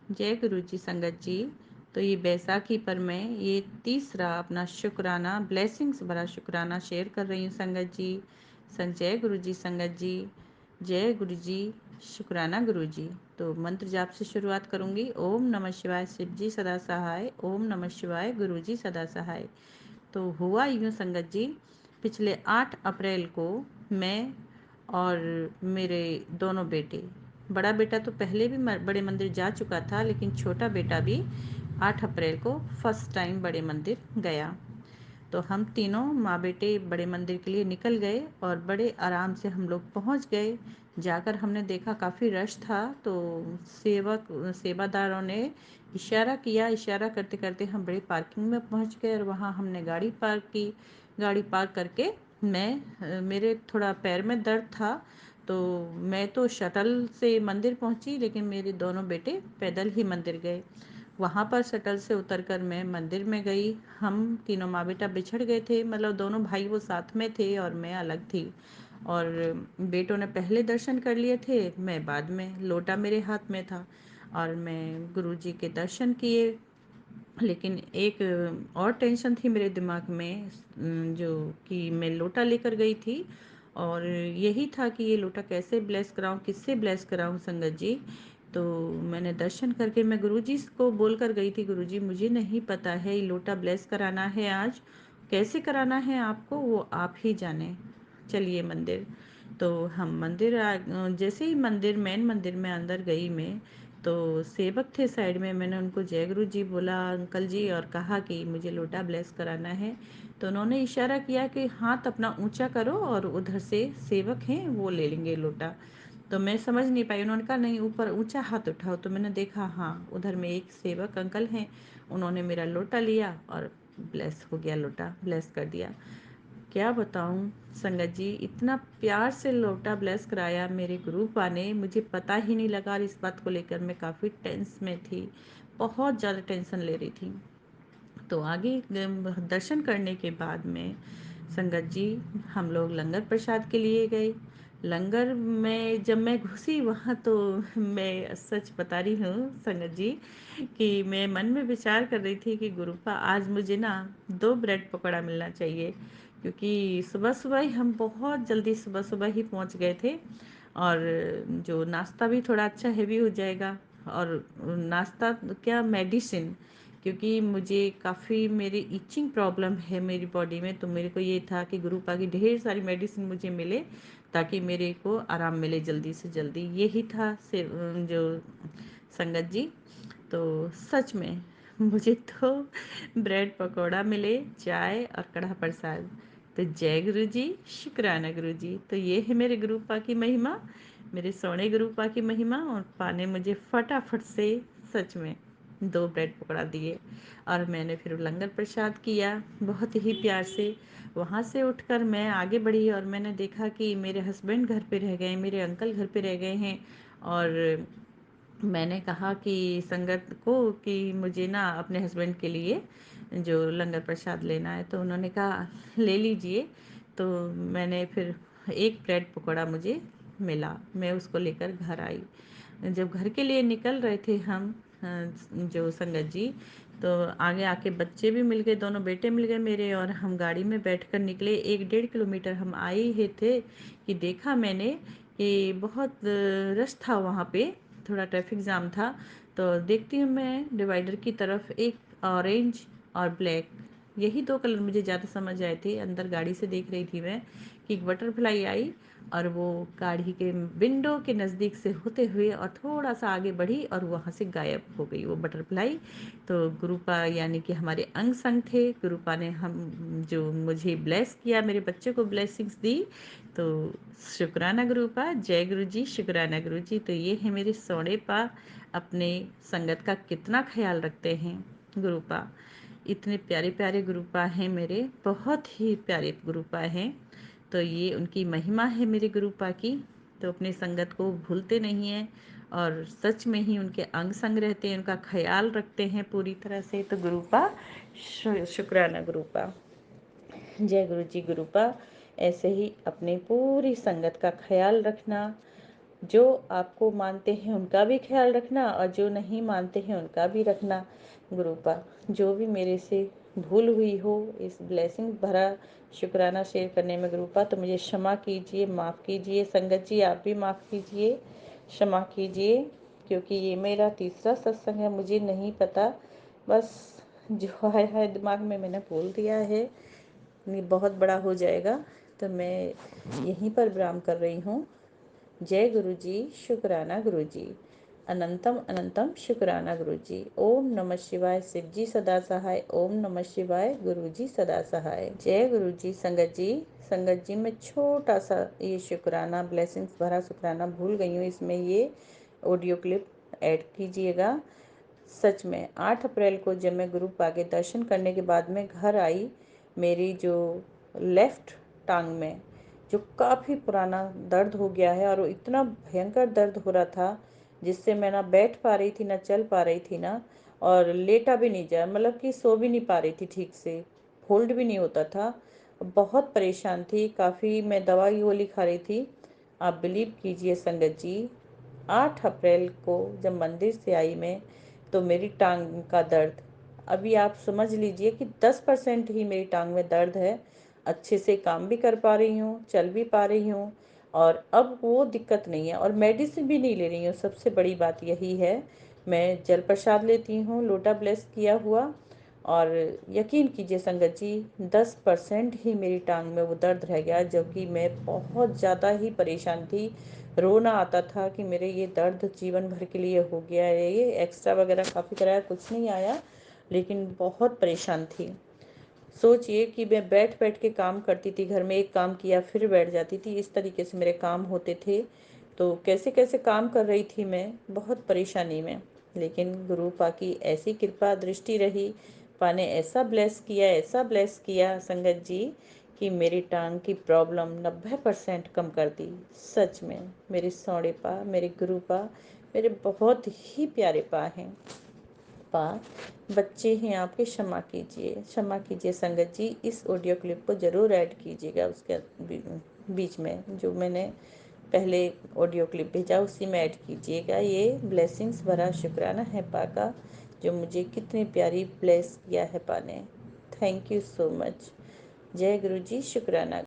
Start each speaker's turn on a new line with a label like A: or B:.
A: जय गुरु जी संगत जी। तो ये बैसाखी पर मैं ये तीसरा अपना शुक्राना ब्लेसिंग्स भरा शुक्राना शेयर कर रही हूँ संगत जी। जय गुरु जी संगत जी। जय गुरु जी। शुक्राना गुरु जी। तो मंत्र जाप से शुरुआत करूँगी। ओम नमः शिवाय शिव जी सदा सहाय। ओम नमः शिवाय गुरु जी सदा सहाय। तो हुआ यूँ संगत जी, पिछले 8 अप्रैल को मैं और मेरे दोनों बेटे, बड़ा बेटा तो पहले भी बड़े मंदिर जा चुका था, लेकिन छोटा बेटा भी 8 अप्रैल को फर्स्ट टाइम बड़े मंदिर गया। तो हम तीनों माँ बेटे बड़े मंदिर के लिए निकल गए और बड़े आराम से हम लोग पहुँच गए। जाकर हमने देखा काफ़ी रश था, तो सेवादारों ने इशारा किया। इशारा करते करते हम बड़ी पार्किंग में पहुँच गए और वहाँ हमने गाड़ी पार्क की। गाड़ी पार्क करके मेरे थोड़ा पैर में दर्द था, तो मैं तो शटल से मंदिर पहुँची, लेकिन मेरे दोनों बेटे पैदल ही मंदिर गए। वहाँ पर शटल से उतरकर मैं मंदिर में गई। हम तीनों माँ बेटा बिछड़ गए थे, मतलब दोनों भाई वो साथ में थे और मैं अलग थी। और बेटों ने पहले दर्शन कर लिए थे, मैं बाद में। लोटा मेरे हाथ में था और मैं गुरुजी के दर्शन किए। लेकिन एक और टेंशन थी मेरे दिमाग में, जो कि मैं लोटा लेकर गई थी और यही था कि ये लोटा कैसे ब्लेस कराऊं, किससे ब्लेस कराऊं संगत जी। तो मैंने दर्शन करके मैं गुरुजी को बोल कर गई थी, गुरुजी मुझे नहीं पता है, ये लोटा ब्लेस कराना है आज, कैसे कराना है आपको वो आप ही जाने, चलिए मंदिर। तो हम जैसे ही मेन मंदिर में अंदर गई मैं, तो सेवक थे साइड में। मैंने उनको जय गुरु जी बोला, अंकल जी, और कहा कि मुझे लोटा ब्लेस कराना है। तो उन्होंने इशारा किया कि हाथ अपना ऊंचा करो और उधर से सेवक हैं वो ले लेंगे लोटा। तो मैं समझ नहीं पाई। उन्होंने कहा नहीं, ऊपर ऊंचा हाथ उठाओ। तो मैंने देखा, हाँ उधर में एक सेवक अंकल हैं, उन्होंने मेरा लोटा लिया और ब्लेस हो गया, लोटा ब्लेस कर दिया। क्या बताऊं संगत जी, इतना प्यार से लोटा ब्लेस कराया मेरे गुरु पा ने, मुझे पता ही नहीं लगा। और इस बात को लेकर मैं काफ़ी टेंस में थी, बहुत ज़्यादा टेंशन ले रही थी। तो आगे दर्शन करने के बाद में संगत जी हम लोग लंगर प्रसाद के लिए गए। लंगर में जब मैं घुसी वहाँ, तो मैं सच बता रही हूँ संगत जी कि मैं मन में विचार कर रही थी कि गुरुपा आज मुझे ना 2 ब्रेड पकौड़ा मिलना चाहिए, क्योंकि सुबह सुबह ही हम बहुत जल्दी सुबह सुबह ही पहुँच गए थे और जो नाश्ता भी थोड़ा अच्छा हैवी हो जाएगा। और नाश्ता क्या, मेडिसिन, क्योंकि मुझे काफ़ी मेरी इचिंग प्रॉब्लम है मेरी बॉडी में। तो मेरे को ये था कि गुरुपा की ढेर सारी मेडिसिन मुझे मिले ताकि मेरे को आराम मिले जल्दी से जल्दी, यही था से जो संगत जी। तो सच में मुझे तो ब्रेड पकौड़ा मिले, चाय और कढ़ा प्रसाद। तो जय गुरु जी, शुक्राना गुरु जी। तो ये है मेरे गुरुपा की महिमा, मेरे सोने गुरुपा की महिमा। और पाने मुझे फटाफट से सच में 2 ब्रेड पकौड़ा दिए और मैंने फिर लंगर प्रसाद किया बहुत ही प्यार से। वहाँ से उठकर मैं आगे बढ़ी और मैंने देखा कि मेरे हस्बैंड घर पे रह गए, मेरे अंकल घर पे रह गए हैं। और मैंने कहा कि संगत को कि मुझे ना अपने हस्बैंड के लिए जो लंगर प्रसाद लेना है, तो उन्होंने कहा ले लीजिए। तो मैंने फिर एक ब्रेड पकौड़ा मुझे मिला, मैं उसको लेकर घर आई। जब घर के लिए निकल रहे थे हम, जो संगत जी, तो आगे आके बच्चे भी मिल गए, दोनों बेटे मिल गए मेरे, और हम गाड़ी में बैठकर निकले। 1 डेढ़ किलोमीटर हम आए ही थे कि देखा मैंने कि बहुत रश था वहाँ पे, थोड़ा ट्रैफिक जाम था। तो देखती हूँ मैं डिवाइडर की तरफ एक ऑरेंज और ब्लैक, यही 2 कलर मुझे ज़्यादा समझ आए थे। अंदर गाड़ी से देख रही थी मैं कि एक बटरफ्लाई आई और वो गाड़ी के विंडो के नज़दीक से होते हुए और थोड़ा सा आगे बढ़ी और वहाँ से गायब हो गई वो बटरफ्लाई। तो गुरुपा यानी कि हमारे अंग संग थे, गुरुपा ने हम जो मुझे ब्लेस किया, मेरे बच्चे को ब्लेसिंग्स दी। तो शुक्राना गुरुपा, जय गुरु जी, शुक्राना गुरु जी। तो ये है मेरे सोने पा, अपने संगत का कितना ख्याल रखते हैं गुरुपा। इतने प्यारे प्यारे गुरुपा हैं मेरे, बहुत ही प्यारे गुरुपा हैं। तो ये उनकी महिमा है मेरे गुरुपा की। तो अपने संगत को भूलते नहीं हैं और सच में ही उनके अंग संग रहते हैं, उनका ख्याल रखते हैं पूरी तरह से। तो गुरुपा, शुक्राना गुरुपा। जय गुरु जी गुरुपा। ऐसे ही अपने पूरी संगत का ख्याल रखना जो आपको मानते हैं उनका भी ख्याल रखना और जो नहीं मानते हैं उनका भी रखना। गुरुपा, जो भी मेरे से भूल हुई हो इस ब्लेसिंग भरा शुक्राना शेयर करने में गुरुपा, तो मुझे क्षमा कीजिए, माफ़ कीजिए। संगत जी आप भी माफ़ कीजिए, क्षमा कीजिए, क्योंकि ये मेरा तीसरा सत्संग है, मुझे नहीं पता, बस जो आया है दिमाग में मैंने बोल दिया है। ये बहुत बड़ा हो जाएगा, तो मैं यहीं पर विराम कर रही हूँ। जय गुरु जी, शुक्राना गुरु जी, अनंतम अनंतम शुक्राना गुरु जी। ओम नमः शिवाय, शिव जी सदा सहाय। ओम नमः शिवाय, गुरु जी सदा सहाय। जय गुरु जी। संगत जी, संगत जी मैं छोटा सा ये शुक्राना ब्लेसिंग्स भरा शुक्राना भूल गई हूँ, इसमें ये ऑडियो क्लिप ऐड कीजिएगा। सच में 8 अप्रैल को जब मैं गुरु पाके दर्शन करने के बाद में घर आई, मेरी जो लेफ़्ट टांग में जो काफ़ी पुराना दर्द हो गया है, और वो इतना भयंकर दर्द हो रहा था जिससे मैं ना बैठ पा रही थी, ना चल पा रही थी, ना और लेटा भी नहीं जा, मतलब कि सो भी नहीं पा रही थी ठीक से, होल्ड भी नहीं होता था। बहुत परेशान थी, काफ़ी मैं दवाई गोली खा रही थी। आप बिलीव कीजिए संगत जी, 8 अप्रैल को जब मंदिर से आई मैं, तो मेरी टांग का दर्द, अभी आप समझ लीजिए कि 10% ही मेरी टांग में दर्द है। अच्छे से काम भी कर पा रही हूँ, चल भी पा रही हूँ, और अब वो दिक्कत नहीं है, और मेडिसिन भी नहीं ले रही हूँ। सबसे बड़ी बात यही है, मैं जल प्रसाद लेती हूँ लोटा ब्लेस किया हुआ, और यकीन कीजिए संगत जी, 10% ही मेरी टांग में वो दर्द रह गया, जबकि मैं बहुत ज़्यादा ही परेशान थी। रोना आता था कि मेरे ये दर्द जीवन भर के लिए हो गया है। ये एक्स्ट्रा वगैरह काफ़ी कराया, कुछ नहीं आया, लेकिन बहुत परेशान थी। सोचिए कि मैं बैठ बैठ के काम करती थी, घर में एक काम किया फिर बैठ जाती थी, इस तरीके से मेरे काम होते थे। तो कैसे कैसे काम कर रही थी मैं, बहुत परेशानी में। लेकिन गुरु पा की ऐसी कृपा दृष्टि रही, पा ने ऐसा ब्लेस किया, ऐसा ब्लेस किया संगत जी, कि मेरी टांग की प्रॉब्लम 90% कम कर दी। सच में मेरे सौड़े पा, मेरे गुरु पा, मेरे बहुत ही प्यारे पा हैं। पा बच्चे हैं आपके, क्षमा कीजिए, क्षमा कीजिए संगत जी। इस ऑडियो क्लिप को ज़रूर ऐड कीजिएगा उसके बीच में, जो मैंने पहले ऑडियो क्लिप भेजा उसी में ऐड कीजिएगा। ये ब्लेसिंग्स भरा शुक्राना है पा का, जो मुझे कितनी प्यारी ब्लेस किया है पा ने। Thank you so much. जय गुरु जी, शुक्राना।